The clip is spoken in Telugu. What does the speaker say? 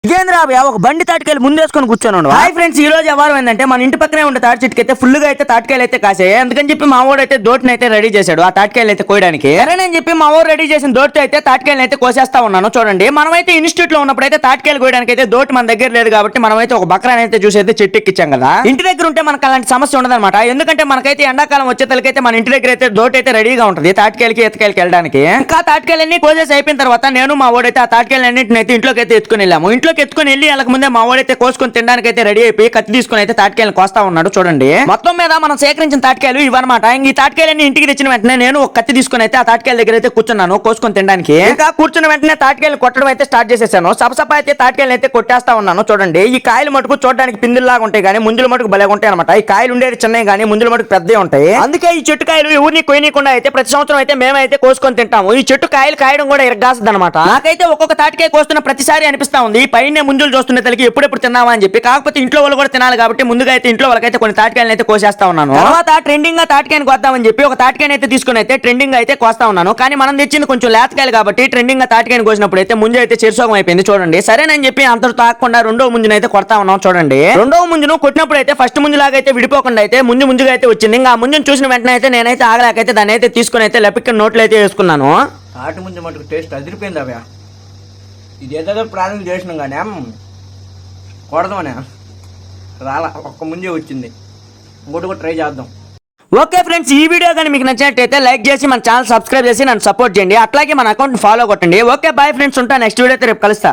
ఇదేంద్రా ఒక బండి తాటికాయలు ముందేసుకొని కూర్చొని. హాయ్ ఫ్రెండ్స్, ఈ రోజు వ్యవహారం ఏంటంటే మన ఇంటి పక్కనే ఉండే తాటి చెట్టుకి అయితే ఫుల్ గా అయితే తాటికాయలు అయితే కాసాయి. అందుకని చెప్పి మా వాడు అయితే దోటిని అయితే రెడీ చేశాడు ఆ తాటికాయలు అయితే కోయడానికి. సరేనని చెప్పి మా వాడు రెడీ చేసిన దోటి అయితే తాటికాయలు అయితే కోసేస్తా ఉన్నాను. చూడండి, మనమైతే ఇన్స్టిట్యూట్ లో ఉన్నప్పుడు అయితే తాటికాయలు కోయడానికి అయితే దోటి మన దగ్గర లేదు కాబట్టి మనమైతే ఒక బక్రాన్ని అయితే చూసి అయితే చెట్టు ఎక్కించాం కదా. ఇంటి దగ్గర ఉంటే మనకు అలాంటి సమస్య ఉండదన్నమాట. ఎందుకంటే మనకైతే ఎండాకాలం వచ్చేతలకైతే మన ఇంటి దగ్గర అయితే దోటి అయితే రెడీగా ఉంటుంది తాటికాయలకి ఈతకాయలకి వెళ్ళడానికి. ఇంకా తాటికాయలన్నీ కోసేసి అయిపోయిన తర్వాత నేను మా వాడైతే ఆ తాటికాయలు అన్నింటిని అయితే ఇంట్లోకి అయితే ఎత్తుకుని వెళ్ళాము. ఇంట్లోకి ఎత్తుకుని వెళ్ళి వెళ్ళక ముందే మా వాడైతే కోసుకొని తినడానికి అయితే రెడీ అయిపోయి కత్తి తీసుకుని అయితే తాటికాయలు కోస్తా ఉన్నాడు. చూడండి, మొత్తం మీద మనం సేకరించిన తాటికాయలు ఇవన్నమాట. ఈ తాటికాయలన్నీ ఇంటికి తెచ్చిన వెంటనే నేను ఒక కత్తి తీసుకుని అయితే ఆ తాటికాయల దగ్గర అయితే కూర్చున్నాను కోసుకొని తినడానికి. ఇంకా కూర్చున్న వెంటనే తాటికాయలు కొట్టడం అయితే స్టార్ట్ చేసేసాను. సపసప అయితే తాటికాయలు అయితే కొట్టేస్తా ఉన్నాను. చూడండి, ఈ కాయలు మటుకు చూడడానికి పిందుల్లాగా ఉంటాయి కానీ ముంజుల మటుకు భలే ఉంటాయి అనమాట. ఈ కాయలు ఉండేది చిన్నవి కానీ ముంజుల మటుకు పెద్దవి ఉంటాయి. అందుకే ఈ చెట్టు కాయలు ఎవరిని కొయ్యకుండా అయితే ప్రతి సంవత్సరం అయితే మేమైతే కోసుకొని తింటాము. ఈ చెట్టు కాయలు కాయడం కూడా ఇరగాస్తుంది అనమాట. నాకైతే ఒక్కొక్క తాటికాయ కోస్తున్న ప్రతిసారి అనిపిస్తా ఉంది పైన ముంజులు చూస్తున్న తలకి ఎప్పుడెప్పుడు తిన్నావా అని చెప్పి. కాకపోతే ఇంట్లో వాళ్ళు కూడా తినాలి కాబట్టి ముందుగా అయితే ఇంట్లో వాళ్ళకైతే కొన్ని తాటికాయలు అయితే కోసేస్తా ఉన్నాను. తర్వాత ట్రెండింగ్ గా తాటికాయని కోద్దామని చెప్పి ఒక తాటికాయని అయితే తీసుకుని అయితే ట్రెండింగ్ అయితే కోస్తా ఉన్నాను. కానీ మనం తెచ్చింది కొంచెం లేతకాయలు కాబట్టి ట్రెండింగ్ గా తాటికాయని కోసినప్పుడు అయితే ముంజు అయితే చెరుసోగం అయిపోయింది. చూడండి, సరేనని చెప్పి అంతలో తాకుండా రెండో ముంజును అయితే కొడతా ఉన్నాం. చూడండి, రెండో ముంజును కొట్టినప్పుడు అయితే ఫస్ట్ ముంజు లాగా అయితే విడిపోకుండా అయితే ముంజుగా అయితే వచ్చింది. ఇంకా ఆ ముంజును చూసిన వెంటనే అయితే నేనైతే ఆగలేకైతే దాన్ని అయితే తీసుకుని అయితే లెప్పిక నోట్లో అయితే వేసుకున్నాను. తాటి ముంజు మటుకు టేస్ట్ అదిరిపోయింది అవయా. ఇది ఏదో ప్రాణం చేసినాం కానీ కొడదామనే రాలా, ఒక్క ముంజే వచ్చింది. ఇంకోటి కూడా ట్రై చేద్దాం. ఓకే ఫ్రెండ్స్, ఈ వీడియో కానీ మీకు నచ్చినట్టయితే లైక్ చేసి మన ఛానల్ సబ్స్క్రైబ్ చేసి నన్ను సపోర్ట్ చేయండి. అట్లాగే మన అకౌంట్ ఫాలో కొట్టండి. ఓకే బాయ్ ఫ్రెండ్స్, ఉంటా నెక్స్ట్ వీడియో అయితే రేపు కలుస్తా.